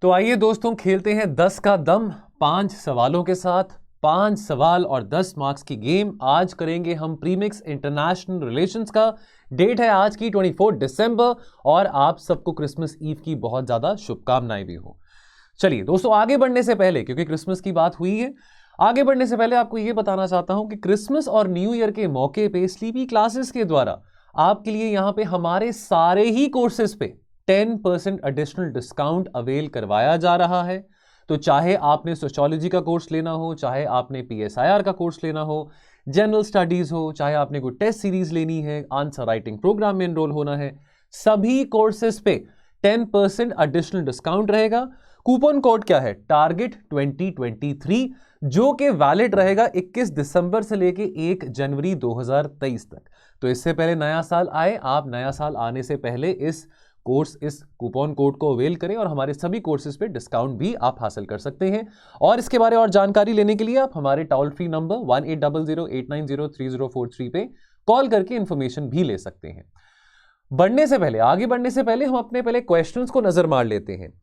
तो आइए दोस्तों खेलते हैं 10 का दम 5 सवालों के साथ। 5 सवाल और 10 मार्क्स की गेम आज करेंगे हम प्रीमिक्स इंटरनेशनल रिलेशंस का। डेट है आज की 24 दिसंबर और आप सबको क्रिसमस ईव की बहुत ज़्यादा शुभकामनाएं भी हो। चलिए दोस्तों, आगे बढ़ने से पहले, क्योंकि क्रिसमस की बात हुई है, आगे बढ़ने से पहले आपको यह बताना चाहता हूं कि क्रिसमस और न्यू ईयर के मौके पे स्लीपी क्लासेस के द्वारा आपके लिए यहां पे हमारे सारे ही कोर्सेज पे 10% एडिशनल डिस्काउंट अवेल करवाया जा रहा है। तो चाहे आपने सोशियोलॉजी का कोर्स लेना हो, चाहे आपने PSIR का कोर्स लेना हो, जनरल स्टडीज हो, चाहे आपने कोई टेस्ट सीरीज लेनी है, आंसर राइटिंग प्रोग्राम में एनरोल होना है, सभी कोर्सेज पे 10% एडिशनल डिस्काउंट रहेगा। कूपन कोड क्या है? टारगेट 2023, जो कि वैलिड रहेगा 21 दिसंबर से लेके 1 जनवरी 2023 तक। तो इससे पहले नया साल आए, आप नया साल आने से पहले इस कूपन कोड को अवेल करें और हमारे सभी कोर्सेज पे डिस्काउंट भी आप हासिल कर सकते हैं। और इसके बारे और जानकारी लेने के लिए आप हमारे टोल फ्री नंबर 1800-890-3043 पे कॉल करके इंफॉर्मेशन भी ले सकते हैं। आगे बढ़ने से पहले हम अपने पहले क्वेश्चंस को नजर मार लेते हैं।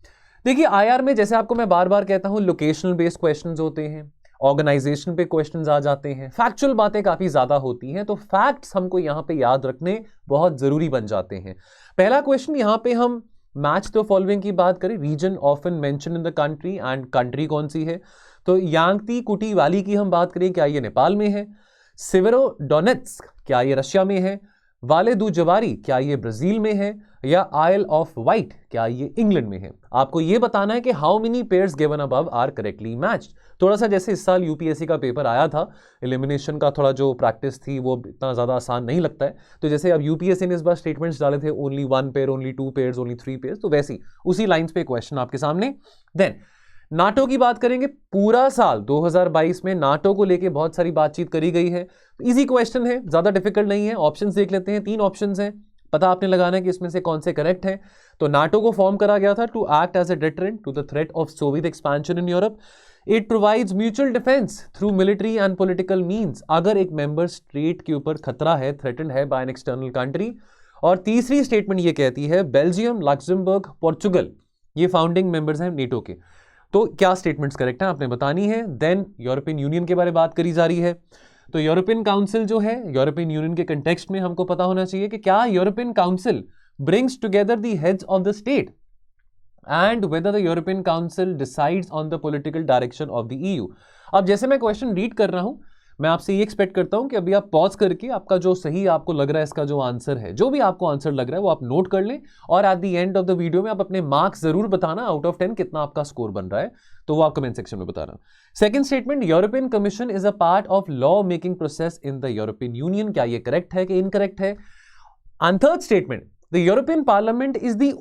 देखिए, IR में जैसे आपको मैं बार बार कहता हूं, लोकेशनल बेस्ड क्वेश्चंस होते हैं, ऑर्गेनाइजेशन पे क्वेश्चंस आ जाते हैं, फैक्चुअल बातें काफी ज्यादा होती हैं, तो फैक्ट्स हमको यहां पे याद रखने बहुत जरूरी बन जाते हैं। पहला क्वेश्चन, यहां पे हम मैच द फॉलोइंग की बात करें, region often mention in the country and country कौन सी है? तो यांगती कुटी वाली की हम बात करें, क्या ये नेपाल में है? सेवेरोडोनेट्स्क, क्या ये रशिया में है? वाले दू जवारी, क्या ये ब्राजील में है? या आयल ऑफ वाइट, क्या ये इंग्लैंड में है? आपको ये बताना है कि how many pairs given above are correctly matched. थोड़ा सा जैसे इस साल UPSC का पेपर आया था, एलिमिनेशन का थोड़ा जो प्रैक्टिस थी वो इतना ज्यादा आसान नहीं लगता है। तो जैसे अब UPSC ने इस बार स्टेटमेंट्स डाले थे, only 1 pair, only 2 pairs, only 3 pairs, तो वैसी उसी लाइंस पे क्वेश्चन आपके सामने। देन नाटो की बात करेंगे। पूरा साल 2022 में नाटो को लेके बहुत सारी बातचीत करी गई है। इजी क्वेश्चन है, ज्यादा डिफिकल्ट नहीं है। ऑप्शंस देख लेते हैं, 3 ऑप्शंस हैं, पता आपने लगाना है कि इसमें से कौन से करेक्ट है। तो नाटो को फॉर्म करा गया था to act as a deterrent to the threat of Soviet expansion in Europe. It provides mutual defence through military and political means, अगर एक मेंबर स्टेट के ऊपर खतरा है, थ्रेटन्ड है बाय एन एक्सटर्नल कंट्री। और तीसरी स्टेटमेंट ये कहती है बेल्जियम, लक्समबर्ग, पोर्चुगल ये फाउंडिंग मेंबर्स हैं नेटो के। तो क्या स्टेटमेंट्स करेक्ट हैं आपने बतानी है। देन यूरोपियन यूनियन के बारे में बात करी जा रही है। तो यूरोपियन काउंसिल जो है, यूरोपियन यूनियन के कंटेक्स्ट में हमको पता होना चाहिए कि क्या European council brings together the heads of the state and whether the European council decides on the political direction of the EU। अब जैसे मैं क्वेश्चन रीड कर रहा हूं, मैं आपसे ये एक्सपेक्ट करता हूं कि अभी आप पॉज करके आपका जो सही आपको लग रहा है, इसका जो आंसर है, जो भी आपको आंसर लग रहा है वो आप नोट कर लें और at the end of the video में आप अपने मार्क्स जरूर बताना, आउट ऑफ 10 कितना आपका स्कोर बन रहा है, तो वो आप कमेंट सेक्शन में बताना। Second statement, European commission is a part of law making process in the European union, क्या ये करेक्ट है कि इनकरेक्ट है? And third statement, the European parliament is the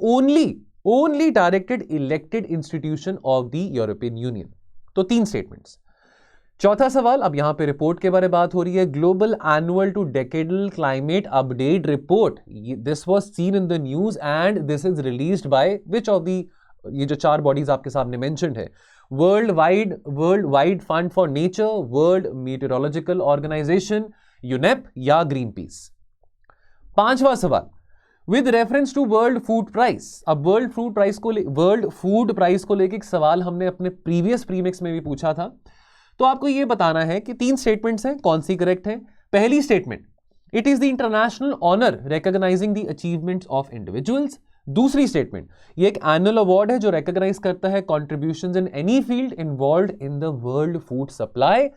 only directed elected institution of the European union. तो 3 statements. चौथा सवाल, अब यहां पे रिपोर्ट के बारे में बात हो रही है, global annual to decadal climate update report, this was seen in the news and this is released by which of the, ये जो 4 बॉडीज आपके सामने मेंशन्ड है, world wide fund for nature, world meteorological organisation, UNEP या green peace. 5वां सवाल, with reference to world food price. अब world food price को लेकर एक सवाल हमने अपने प्रीवियस प्रीमिक्स में भी पूछा था। तो आपको यह बताना है कि 3 स्टेटमेंट्स हैं, कौन सी करेक्ट है। पहली statement, it is the international honour recognising the achievements of individuals. दूसरी स्टेटमेंट, ये एक एनुअल अवार्ड है जो रिकॉग्नाइज करता है contributions in any field involved in the world food supply.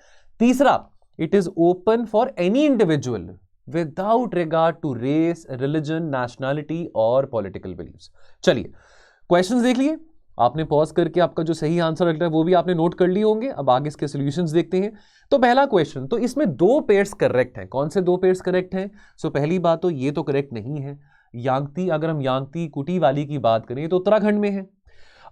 तीसरा, it is open for any individual without regard to race, religion, nationality और political beliefs. चलिए क्वेश्चंस देख लिए आपने, पॉज करके आपका जो सही आंसर लग रहा है वो भी आपने नोट कर लिए होंगे। अब आगे इसके सॉल्यूशंस देखते हैं। तो पहला क्वेश्चन, तो इसमें 2 पेयर्स करेक्ट हैं। कौन से 2 पेयर्स करेक्ट हैं? सो पहली बात तो ये तो करेक्ट नहीं है। यांगती, अगर हम यांगती कुटी वाली की बात करें तो उत्तराखंड में है।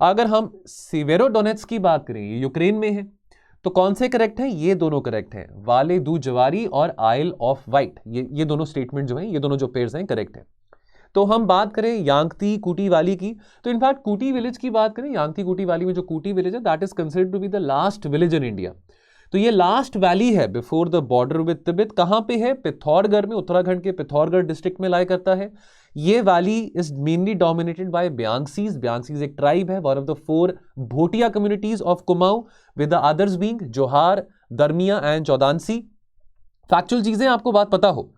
अगर हम सेवेरोडोनेट्स्क की बात करें, ये यूक्रेन में है। तो कौन से करेक्ट हैं? ये दोनों करेक्ट हैं, वाले दू जवारी और आयल ऑफ वाइट, ये दोनों स्टेटमेंट जो हैं, ये दोनों जो पेयर्स हैं करेक्ट है। तो हम बात करें यांगती कुटी वाली की, तो इनफैक्ट कुटी विलेज की बात करें, यांगती कुटी वाली में जो कुटी विलेज है, that is considered to be the last village in India. तो ये लास्ट वैली है before the border with Tibet, कहां पे है? पिथौरगढ़ में, उत्तराखंड के पिथौरगढ़ डिस्ट्रिक्ट में लाई करता है। ये valley is mainly dominated by Byangsis. Byangsis एक ट्राइब है, one of the 4 Bhotia communities of Kumaon, with the others being Johar, Darma and चौदानसी। Factual चीजें आपको बात पता हो,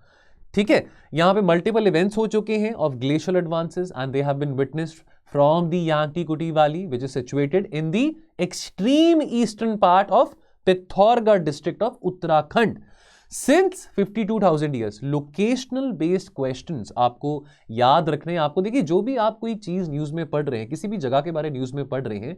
ठीक है। यहां पे मल्टीपल इवेंट्स हो चुके हैं of glacial advances and they have been witnessed from the Yankti Kuti valley which is situated in the extreme eastern part of Pithoragarh district of Uttarakhand since 52,000 years. Locational based questions आपको याद रखने हैं। आपको देखिए, जो भी आप कोई चीज न्यूज में पढ़ रहे हैं, किसी भी जगह के बारे में न्यूज में पढ़ रहे हैं,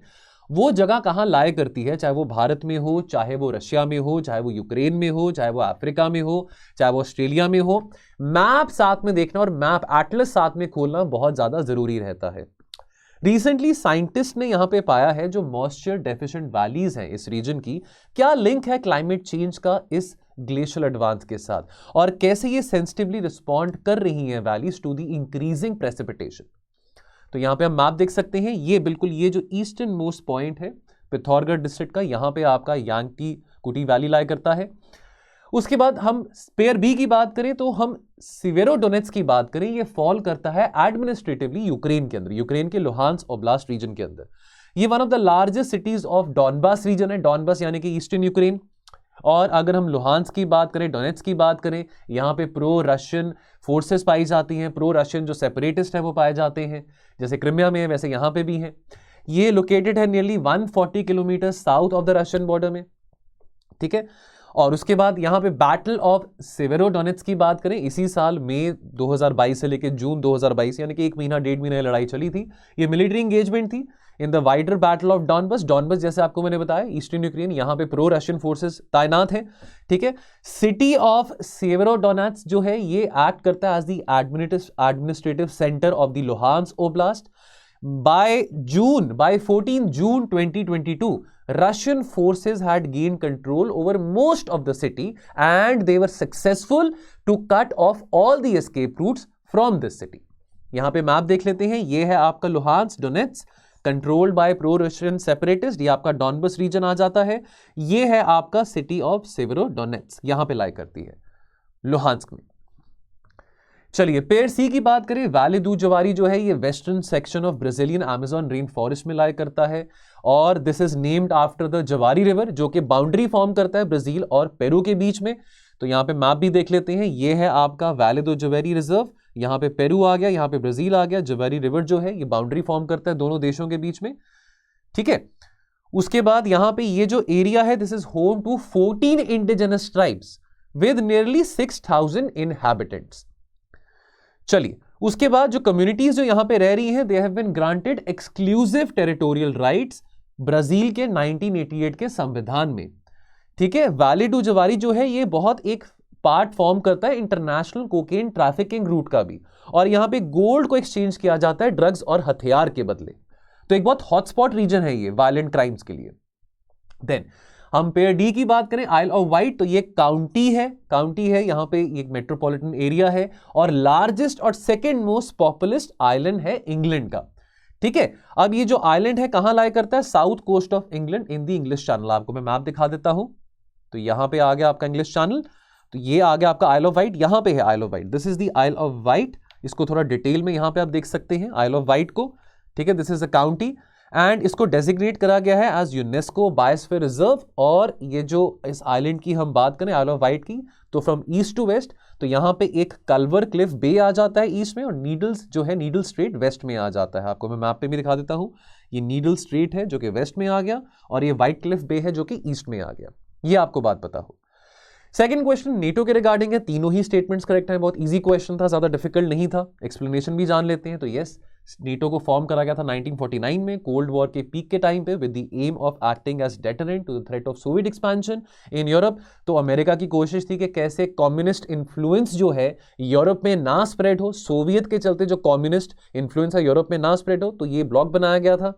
वो जगह कहां लाया करती है, चाहे वो भारत में हो, चाहे वो रशिया में हो, चाहे वो यूक्रेन में हो, चाहे वो अफ्रीका में हो, चाहे वो ऑस्ट्रेलिया में हो, मैप साथ में देखना और मैप एटलस साथ में खोलना बहुत ज्यादा जरूरी रहता है। रिसेंटली साइंटिस्ट ने यहां पे पाया है जो मॉइस्चर डेफिशिएंट वैलीज हैं इस रीजन की, क्या लिंक है क्लाइमेट चेंज का इस ग्लेशियल एडवांस के साथ, और कैसे ये सेंसिटिवली रिस्पॉन्ड कर रही हैं valleys to the increasing precipitation. तो यहां पे हम मैप देख सकते हैं, ये बिल्कुल ये जो ईस्टर्न मोस्ट पॉइंट है पिथौरगढ़ डिस्ट्रिक्ट का, यहां पे आपका यांगटी कुटी वैली लाई करता है। उसके बाद हम स्पेयर बी की बात करें तो हम सेवेरोडोनेट्स्क की बात करें, ये फॉल करता है एडमिनिस्ट्रेटिवली यूक्रेन के अंदर, यूक्रेन के लुहांस्क ओब्लास्ट रीजन के अंदर। ये one of the largest cities of Donbas region है, डॉनबास यानी कि ईस्टर्न यूक्रेन। और अगर हम लुहांस्क की बात करें, डोनेट्स्क की बात करें, यहां पे प्रो रशियन फोर्सेस पाई जाती हैं, प्रो रशियन जो सेपरेटिस्ट हैं वो पाए जाते हैं, जैसे क्रिमिया में है वैसे यहां पे भी हैं। ये लोकेटेड है nearly 140 kilometre south of the Russian border में, ठीक है। और उसके बाद यहां पे बैटल ऑफ सेवेरोडोनेट्स्क की बात करें, इसी साल मई 2022 से लेकर जून 2022 यानी कि 1 महीना 1.5 महीना लड़ाई चली थी। ये मिलिट्री एंगेजमेंट थी in the wider battle of Donbas. Donbas जैसे आपको मैंने बताया ईस्टर्न यूक्रेन, यहां पे प्रो रशियन फोर्सेस तैनात हैं, ठीक है। सिटी ऑफ सेवेरोडोनेट्स्क जो है ये एक्ट करता है as the administrative centre of the Luhansk oblast. by 14 June 2022, Russian forces had gained control over most of the city and they were successful to cut off all the escape routes from this city. यहां पे map देख लेते हैं, ये है आपका Luhansk Donetsk controlled by pro Russian separatist, ये आपका डॉनबस रीजन आ जाता है। ये है आपका सिटी ऑफ सेवेरोडोनेट्स्क, यहां पे लाई करती है लुहांस्क में। चलिए पेयर सी की बात करें, वैली दू जवारी जो है ये western section of Brazilian Amazon rainforest में लाई करता है और this is named after the Javari river जो कि बाउंड्री फॉर्म करता है ब्राजील और पेरू के बीच में। तो यहाँ पे मैप भी देख लेते हैं, ये है आपका वैली दू जवारी रिजर्व, यहाँ पे पेरू आ गया, यहाँ पे ब्राजील आ गया। जवारी रिवर जो है ये बाउंड्री फॉर्म करता है दोनों देशों के बीच में, ठीक है। उसके बाद यहाँ पे ये जो एरिया है this is home to 14 indigenous tribes with nearly 6,000 inhabitants. चलिए उसके बाद जो कम्युनिटीज जो यहां पे रह रही हैं they have been granted exclusive territorial rights Brazil के 1988 के संविधान में, ठीक है। वैली डू जवारी जो है ये बहुत एक पार्ट फॉर्म करता है इंटरनेशनल कोकेन ट्रैफिकिंग रूट का भी, और यहां पे गोल्ड को एक्सचेंज किया जाता है ड्रग्स और हथियार के बदले। तो एक बहुत हॉटस्पॉट रीजन है ये वायलेंट क्राइम्स के लिए। देन हम पेयर डी की बात करें, आइल ऑफ वाइट, तो ये काउंटी है यहाँ पे एक मेट्रोपॉलिटन एरिया है और लार्जेस्ट और सेकेंड मोस्ट पॉपुलस आइलैंड है इंग्लैंड का, ठीक है। अब ये जो आइलैंड है कहां लाई करता है, south coast of England in the English channel. आपको मैं मैप दिखा देता हूं, तो यहां पे आ गया आपका इंग्लिश चैनल, तो ये आ गया आपका आइल ऑफ वाइट, यहां पे है Isle of Wight, this is the Isle of Wight. इसको थोड़ा डिटेल में यहां पे आप देख सकते हैं आइल ऑफ वाइट को, ठीक है। This is a county and इसको डेजिग्नेट करा गया है एज यूनेस्को बायोस्फीयर रिजर्व। और ये जो इस आइलैंड की हम बात करें आइल ऑफ वाइट की, तो फ्रॉम ईस्ट टू वेस्ट, तो यहाँ पे एक कल्वर क्लिफ बे आ जाता है ईस्ट में और नीडल्स जो है नीडल स्ट्रेट वेस्ट में आ जाता है। आपको मैं मैप पे भी दिखा देता हूँ, ये नीडल स्ट्रेट है जो कि वेस्ट में आ गया और ये व्हाइट क्लिफ बे है जो कि ईस्ट में आ गया, ये आपको बात पता हो। सेकंड क्वेश्चन नेटो के रिगार्डिंग है, तीनों ही स्टेटमेंट्स करेक्ट हैं, बहुत इजी क्वेश्चन था, ज्यादा डिफिकल्ट नहीं था। एक्सप्लेनेशन भी जान लेते हैं, तो यस नेटो को फॉर्म करा गया था 1949 में कोल्ड वॉर के पीक के टाइम पे with the aim of acting as deterrent to the threat of Soviet expansion in Europe. तो अमेरिका की कोशिश थी कि कैसे कम्युनिस्ट इन्फ्लुएंस जो है यूरोप में ना स्प्रेड हो, सोवियत के चलते जो कम्युनिस्ट इन्फ्लुएंस है यूरोप में ना स्प्रेड हो, तो ये ब्लॉक बनाया गया था।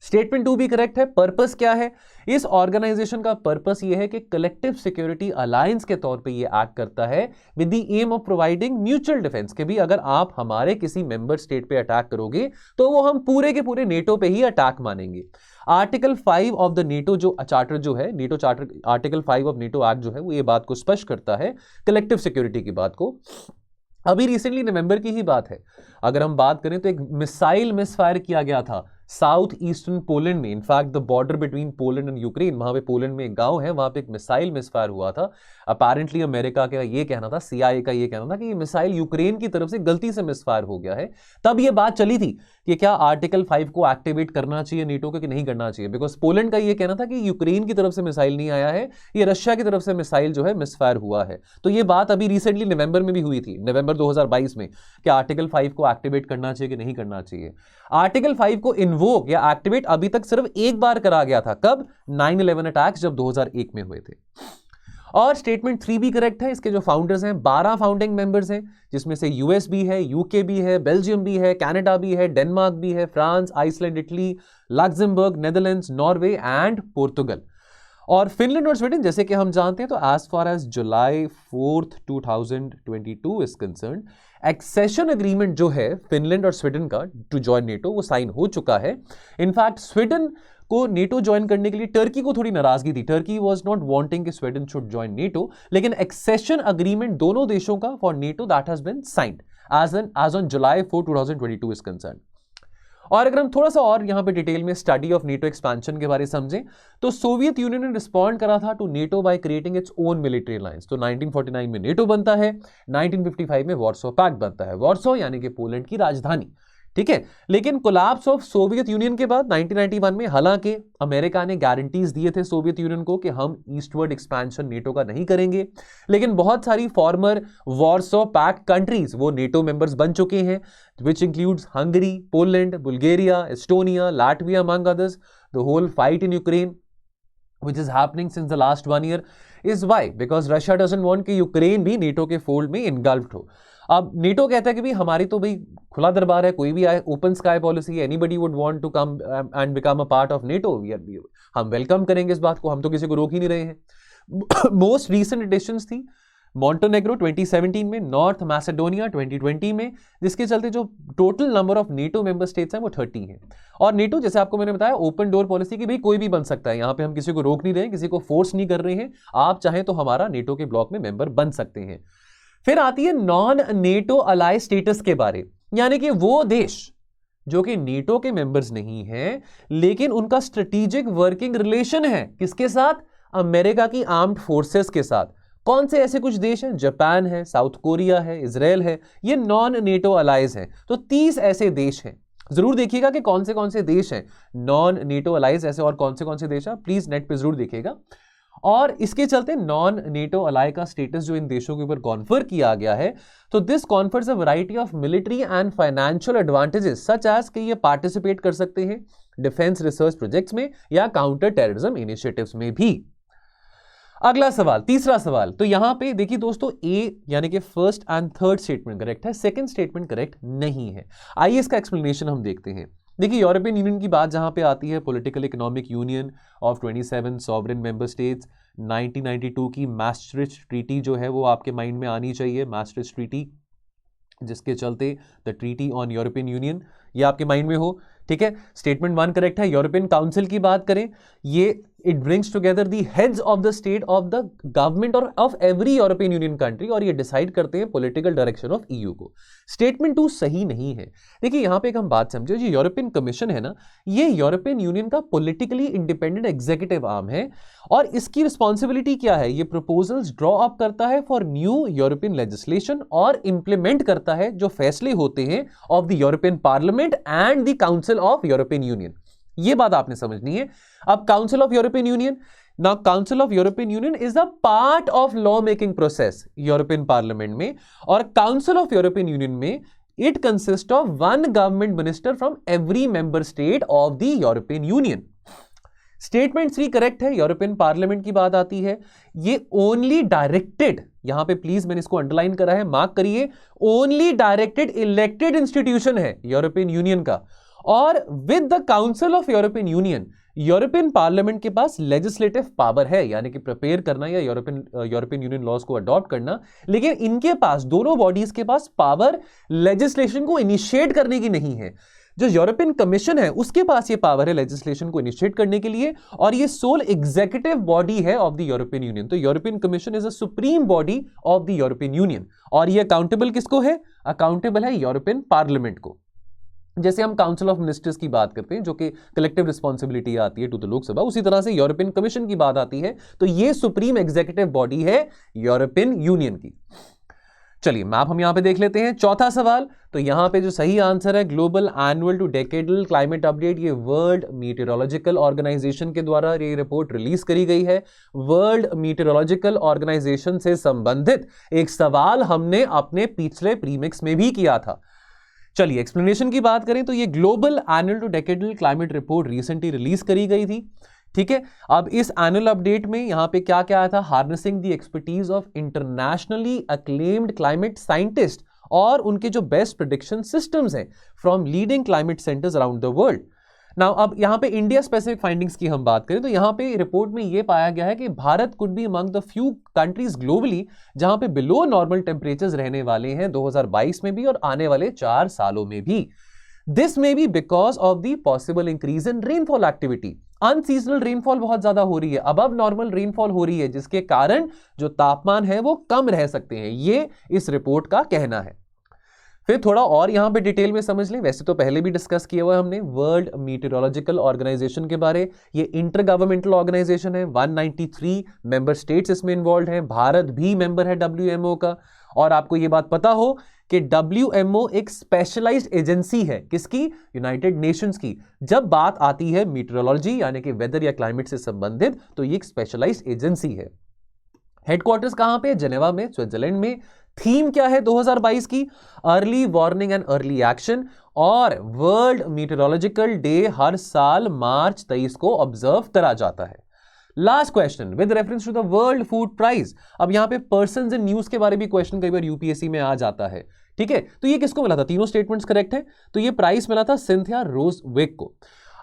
स्टेटमेंट 2 भी करेक्ट है। पर्पस क्या है? इस ऑर्गेनाइजेशन का पर्पस यह है कि कलेक्टिव सिक्योरिटी अलायंस के तौर पे ये एक्ट करता है with the aim of providing mutual defence, कि भी अगर आप हमारे किसी मेंबर स्टेट पे अटैक करोगे तो वो हम पूरे के पूरे नेटो पे ही अटैक मानेंगे। आर्टिकल 5 ऑफ द नेटो जो चार्टर जो है, NATO charter, article 5 of NATO act जो है वो ये बात को स्पष्ट करता है, कलेक्टिव सिक्योरिटी की बात को। अभी रिसेंटली नवंबर की ही बात है, अगर हम बात करें तो एक मिसाइल मिसफायर किया गया था साउथ ईस्टर्न पोलैंड में, in fact the border between Poland and Ukraine, वहां पे पोलैंड में एक गांव है, वहां पे एक मिसाइल मिसफायर हुआ था। अपेरेंटली अमेरिका का ये कहना था, CIA का ये कहना था कि ये मिसाइल यूक्रेन की तरफ से गलती से मिसफायर हो गया है। तब ये बात चली थी कि क्या आर्टिकल 5 को एक्टिवेट करना चाहिए नेटो को कि नहीं करना चाहिए, बिकॉज पोलैंड का ये कहना था कि यूक्रेन की तरफ से मिसाइल नहीं आया है, ये रशिया की तरफ से मिसाइल जो है मिसफायर हुआ है। तो ये बात अभी रिसेंटली नवंबर में भी हुई थी, नवंबर 2022 में, कि आर्टिकल 5 को एक्टिवेट करना चाहिए कि नहीं करना चाहिए। आर्टिकल 5 को इन्वोक या एक्टिवेट अभी तक सिर्फ एक बार करा गया था, कब? 9/11 अटैक्स जब 2001 में हुए थे। और स्टेटमेंट 3 भी करेक्ट है। इसके जो फाउंडर्स हैं 12 फाउंडिंग मेंबर्स हैं, जिसमें से US भी है, UK भी है, बेल्जियम भी है, कनाडा भी है, डेनमार्क भी है, France, Iceland, Italy, Luxembourg, Netherlands, Norway and Portugal. और फिनलैंड और स्वीडन, जैसे कि हम जानते हैं, तो as far as July 4, 2022 is concern, accession agreement जो है फिनलैंड और स्वीडन का टू जॉइन नेटो वो साइन हो चुका है। इनफैक्ट स्वीडन को नेटो ज्वाइन करने के लिए टर्की को थोड़ी नाराजगी थी, टर्की वाज नॉट वांटिंग कि स्वीडन शुड ज्वाइन नेटो, लेकिन एक्सेशन एग्रीमेंट दोनों देशों का for NATO that has been signed as on July 4, 2022 is concern. और अगर हम थोड़ा सा और यहां पे डिटेल में स्टडी ऑफ नेटो एक्सपेंशन के बारे में समझें, तो सोवियत यूनियन ने रिस्पॉन्ड करा था to NATO by creating its own military alliance. तो 1949 में नेटो बनता है, 1955 में वॉर्सो पैक्ट बनता है, वॉर्सो यानी कि पोलैंड की राजधानी, ठीक है। लेकिन कोलैप्स ऑफ सोवियत यूनियन के बाद 1991 में हालांकि अमेरिका ने गारंटीज दिए थे सोवियत यूनियन को कि हम ईस्टवर्ड एक्सपेंशन नेटो का नहीं करेंगे, लेकिन बहुत सारी फॉर्मर वॉर्सो पैक्ट कंट्रीज वो नेटो मेंबर्स बन चुके हैं, which includes Hungary, Poland, Bulgaria, Estonia, Latvia, among others. The whole fight in Ukraine, which is happening since the last 1 year, is why? Because Russia doesn't want कि Ukraine भी NATO के fold में इनगल्फ्ड हो। अब NATO कहता है कि भाई हमारी तो भाई खुला दरबार है, कोई भी आए, ओपन स्काई पॉलिसी है, anybody would want to come and become a part of NATO, हम वेलकम करेंगे इस बात को, हम तो किसी को रोक ही नहीं रहे हैं। मोस्ट रीसेंट एडिशंस थी मॉन्टेनेग्रो 2017 में, नॉर्थ मैसेडोनिया 2020 में, जिसके चलते जो total number of NATO member states हैं वो 30 हैं। और नेटो, जैसे आपको मैंने बताया, ओपन डोर पॉलिसी की भाई कोई भी बन सकता है, यहां पे हम किसी को रोक नहीं रहे हैं, किसी को फोर्स नहीं कर रहे हैं, आप चाहें तो हमारा नेटो के ब्लॉक में मेंबर बन सकते हैं। फिर आती है नॉन नेटो अलाइ स्टेटस के बारे, यानी कि वो देश जो कि नेटो के मेंबर्स नहीं हैं लेकिन उनका स्ट्रेटेजिक वर्किंग रिलेशन है किसके साथ? अमेरिका की आर्म्ड फोर्सेस के साथ। कौन से ऐसे कुछ देश हैं? जापान है, साउथ कोरिया है, इजराइल है, ये नॉन नेटो अलाइज हैं। तो 30 ऐसे देश हैं, जरूर देखिएगा कि कौन से देश हैं नॉन नेटो अलाइज, ऐसे और कौन से देश हैं, प्लीज नेट पे जरूर देखिएगा। और इसके चलते नॉन नेटो अलाइ का स्टेटस जो इन देशों के ऊपर कॉन्फर किया गया है, तो this confers a variety of military and financial advantages such as कि ये पार्टिसिपेट कर सकते हैं डिफेंस रिसर्च प्रोजेक्ट्स में या काउंटर टेररिज्म इनिशिएटिव्स में भी। अगला सवाल, तीसरा सवाल, तो यहां पे देखिए दोस्तों, ए यानी कि first and third statement correct है, सेकंड स्टेटमेंट करेक्ट नहीं है। आइए इसका एक्सप्लेनेशन हम देखते हैं। देखिए यूरोपियन यूनियन की बात जहां पे आती है, political economic union of 27 sovereign member states, 1992 की maastricht ट्रीटी जो है वो आपके माइंड में आनी चाहिए, maastricht ट्रीटी, जिसके चलते the treaty on European Union, ये आपके माइंड में हो, ठीक है। स्टेटमेंट 1 करेक्ट है। यूरोपियन काउंसिल की बात करें, ये it brings together the heads of the state of the government और of every European Union country, और ये डिसाइड करते हैं पॉलिटिकल डायरेक्शन ऑफ EU को। स्टेटमेंट 2 सही नहीं है। देखिए यहां पे एक हम बात समझे, जो यूरोपियन कमीशन है ना, ये यूरोपियन यूनियन का पॉलिटिकली इंडिपेंडेंट एग्जीक्यूटिव आर्म है, और इसकी रिस्पॉन्सिबिलिटी क्या है? ये प्रपोजल्स ड्रॉ अप करता है फॉर न्यू यूरोपियन लेजिस्लेशन और इंप्लीमेंट करता है जो फैसले होते हैं of the European parliament and the council of European Union. ये बात आपने समझनी है। अब council of European union, now council of European union is a part of law making process European parliament में, और काउंसिल ऑफ यूरोपियन यूनियन में it consist of 1 government minister from every member state of the European union. Statement 3 correct है। European parliament की बात आती है, ये only directed, यहां पे प्लीज मैंने इसको अंडरलाइन करा है, मार्क करिए, ओनली डायरेक्टेड इलेक्टेड इंस्टीट्यूशन है यूरोपियन यूनियन का, और with the council of European union, European parliament के पास लेजिस्लेटिव पावर है, यानी कि प्रिपेयर करना या यूरोपियन यूनियन लॉज को अडॉप्ट करना, लेकिन इनके पास, दोनों बॉडीज के पास पावर लेजिस्लेशन को इनिशिएट करने की नहीं है। जो यूरोपियन कमीशन है उसके पास ये पावर है लेजिस्लेशन को इनिशिएट करने के लिए, और ये सोल एग्जीक्यूटिव बॉडी है ऑफ द यूरोपियन यूनियन। तो European commission is a supreme body of the European union, और ये अकाउंटेबल किसको है? अकाउंटेबल है यूरोपियन पार्लियामेंट को। जैसे हम काउंसिल ऑफ मिनिस्टर्स की बात करते हैं जो कि कलेक्टिव रिस्पॉन्सिबिलिटी आती है टू द लोकसभा, उसी तरह से यूरोपियन कमीशन की बात आती है, तो ये सुप्रीम एग्जीक्यूटिव बॉडी है यूरोपियन यूनियन की। चलिए मैप हम यहां पे देख लेते हैं। चौथा सवाल, तो यहां पे जो सही आंसर है global annual to decadal climate update, ये वर्ल्ड मीटेरोलॉजिकल ऑर्गेनाइजेशन के द्वारा ये रिपोर्ट रिलीज करी गई है। वर्ल्ड मीटेरोलॉजिकल ऑर्गेनाइजेशन से संबंधित एक सवाल हमने अपने पिछले प्रीमिक्स में भी किया था। चलिए एक्सप्लेनेशन की बात करें तो ये global annual to decadal climate report recently release करी गई थी, ठीक है। अब इस एनुअल अपडेट में यहां पे क्या क्या आया था? Harnessing the expertise of internationally acclaimed climate scientist और उनके जो बेस्ट प्रेडिक्शन सिस्टम्स हैं from leading climate centres around the world. Now अब यहां पे इंडिया स्पेसिफिक फाइंडिंग्स की हम बात करें तो यहां पे रिपोर्ट में यह पाया गया है कि Bharat could be among the few countries globally जहां पे बिलो नॉर्मल टेम्परेचर्स रहने वाले हैं 2022 में भी और आने वाले 4 सालों में भी। This may be because of the possible increase in rainfall activity. Unseasonal rainfall बहुत ज्यादा हो रही है, अबव नॉर्मल रेनफॉल हो रही है, जिसके कारण जो तापमान है वो कम रह सकते हैं, ये इस रिपोर्ट का कहना है। फिर थोड़ा और यहां पे डिटेल में समझ लें, वैसे तो पहले भी डिस्कस किया हुआ है हमने वर्ल्ड मीटेरोलॉजिकल ऑर्गेनाइजेशन के बारे। ये इंटर गवर्नमेंटल ऑर्गेनाइजेशन है, 193 मेंबर स्टेट्स इसमें इन्वॉल्व हैं, भारत भी मेंबर है WMO का। और आपको ये बात पता हो कि WMO एक स्पेशलाइज्ड एजेंसी है, किसकी? यूनाइटेड नेशंस की। जब बात आती है मीटेरोलॉजी यानी कि वेदर या क्लाइमेट से संबंधित, तो ये एक स्पेशलाइज्ड एजेंसी है। हेडक्वार्टर्स कहां पे? जेनेवा में, स्विट्जरलैंड में। थीम क्या है 2022 की? Early warning and early action. और वर्ल्ड मीटेरोलॉजिकल डे हर साल मार्च 23 को ऑब्जर्व करा जाता है। Last question with reference to the world food price. अब यहां पे पर्सन्स इन न्यूज के बारे में क्वेश्चन कई बार यूपीएससी में आ जाता है, ठीक है। तो ये किसको मिला था? तीनों स्टेटमेंट्स करेक्ट है। तो ये प्राइस मिला था सिंथिया रोजविक को।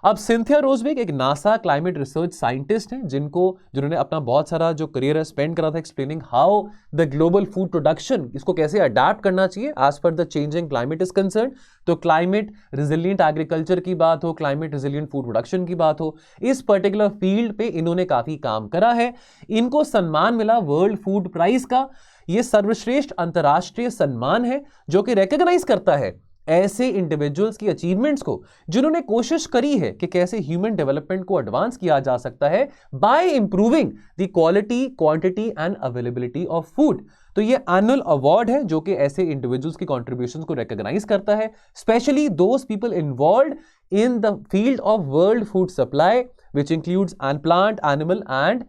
अब सिंथिया रोजविक एक नासा क्लाइमेट रिसर्च साइंटिस्ट हैं जिन्होंने अपना बहुत सारा जो करियर स्पेंड करा था explaining how the global food production, इसको कैसे अडेप्ट करना चाहिए as per the changing climate is concern. तो क्लाइमेट रिजिलियंट एग्रीकल्चर की बात हो, क्लाइमेट रिजिलियंट फूड प्रोडक्शन की बात हो, इस पर्टिकुलर फील्ड पे इन्होंने काफी काम करा है। इनको सम्मान मिला वर्ल्ड फूड प्राइज का। यह सर्वश्रेष्ठ अंतर्राष्ट्रीय सम्मान है जो कि रिकॉग्नाइज करता है ऐसे इंडिविजुअल्स की अचीवमेंट्स को जिन्होंने कोशिश करी है कि कैसे ह्यूमन डेवलपमेंट को एडवांस किया जा सकता है by improving the quality, quantity and availability of food. तो ये एनुअल अवार्ड है जो कि ऐसे इंडिविजुअल्स की कॉन्ट्रीब्यूशंस को रिकॉग्नाइज करता है, specially those people involved in the field of world food supply which includes plant, animal and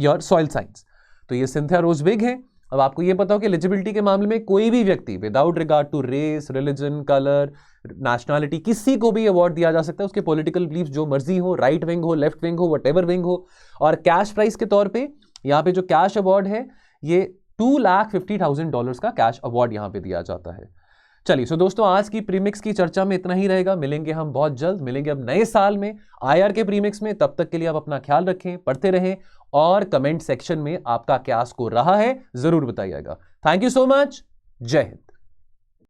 your soil science. तो ये सिंथिया रोजविक है। अब आपको यह पता हो कि एलिजिबिलिटी के मामले में कोई भी व्यक्ति without regard to race, religion, colour, nationality, किसी को भी अवार्ड दिया जा सकता है, उसके पॉलिटिकल बिलीफ जो मर्जी हो, राइट विंग हो, लेफ्ट विंग हो, व्हाटएवर विंग हो। और कैश प्राइस के तौर पे यहाँ पे जो कैश अवार्ड है ये $250,000 का कैश अवार्ड यहाँ पे दिया जाता है। चलिए सो दोस्तों आज की प्रीमिक्स की चर्चा में इतना ही रहेगा। मिलेंगे हम बहुत जल्द, मिलेंगे अब नए साल में IR के प्रीमिक्स में। तब तक के लिए आप अपना ख्याल रखें, पढ़ते रहें और कमेंट सेक्शन में आपका क्या स्कोर रहा है जरूर बताइएगा। Thank you so much. जय हिंद।